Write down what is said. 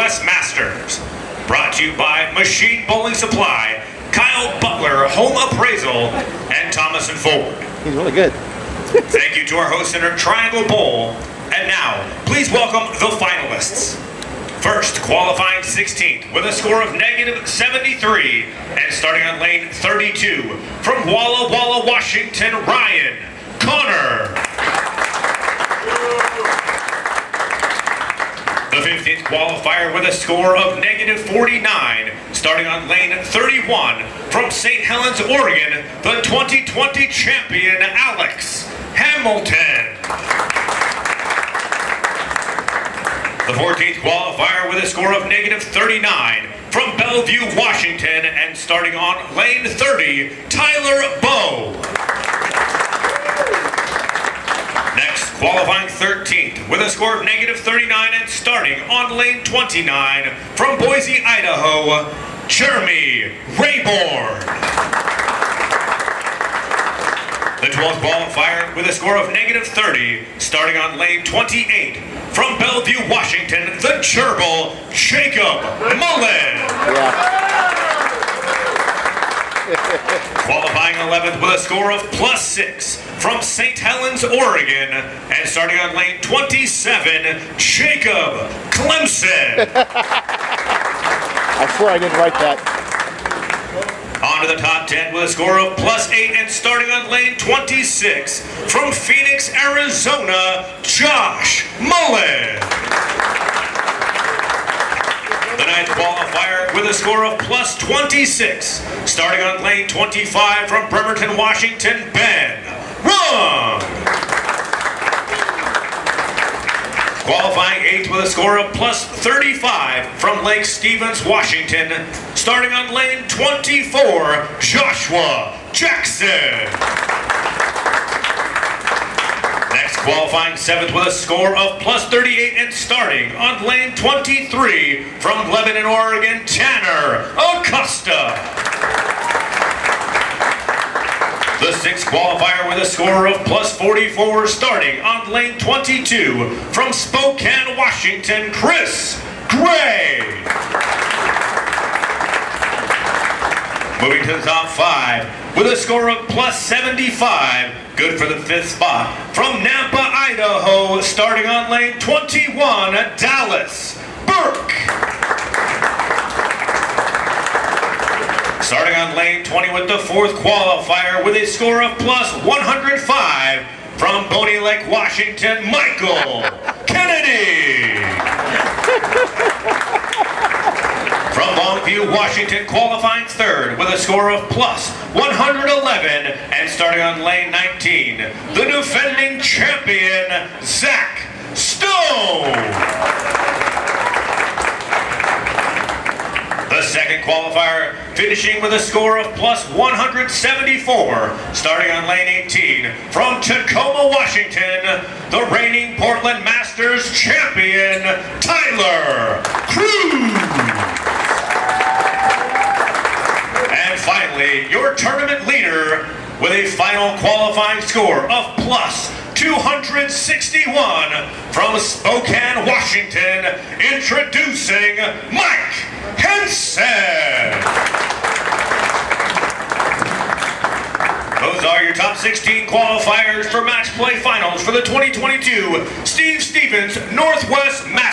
Northwest Masters. Brought to you by Machine Bowling Supply, Kyle Butler Home Appraisal, and Thomas & Ford. He's really good. Thank you to our host center, Triangle Bowl. And now, please welcome the finalists. First, qualifying 16th with a score of -73 and starting on lane 32 from Walla Walla, Washington, Ryan Connor. The 15th qualifier with a score of -49 starting on lane 31 from St. Helens, Oregon, the 2020 champion Alex Hamilton. The 14th qualifier with a score of -39 from Bellevue, Washington, and starting on lane 30, Tyler Bowe. Next, qualifying 13th with a score of -39 and starting on lane 29 from Boise, Idaho, Jeremy Rayborn. The 12th qualifier with a score of -30 starting on lane 28 from Bellevue, Washington, the gerbil Jacob Mullen. Qualifying 11th with a score of +6 from St. Helens, Oregon, and starting on lane 27, Jacob Clemson. I swear I didn't write that. On to the top 10 with a score of +8 and starting on lane 26 from Phoenix, Arizona, Josh Mullen. The 9th qualifier with a score of +26 starting on lane 25 from Bremerton, Washington, Ben Rung. Qualifying 8th with a score of +35 from Lake Stevens, Washington, starting on lane 24, Joshua Jackson. Next, qualifying 7th with a score of +38 and starting on lane 23 from Lebanon, Oregon, Tanner Acosta. The 6th qualifier with a score of +44 starting on lane 22 from Spokane, Washington, Chris Gray. Moving to the top 5 with a score of +75, good for the 5th spot, from Nampa, Idaho, starting on lane 21, Dallas Burke. Starting on lane 20 with the 4th qualifier with a score of +105 from Boney Lake, Washington, Michael Kennedy. From Longview, Washington, qualifying 3rd with a score of +111 and starting on lane 19, the defending champion, Zach Stone. The 2nd qualifier finishing with a score of +174, starting on lane 18 from Tacoma, Washington, the reigning Portland Masters champion, Tyler Cruz. And finally, your tournament leader with a final qualifying score of +261 from Spokane, Washington, introducing Mike Henson. Those are your top 16 qualifiers for match play finals for the 2022 Steve Stevens Northwest Masters.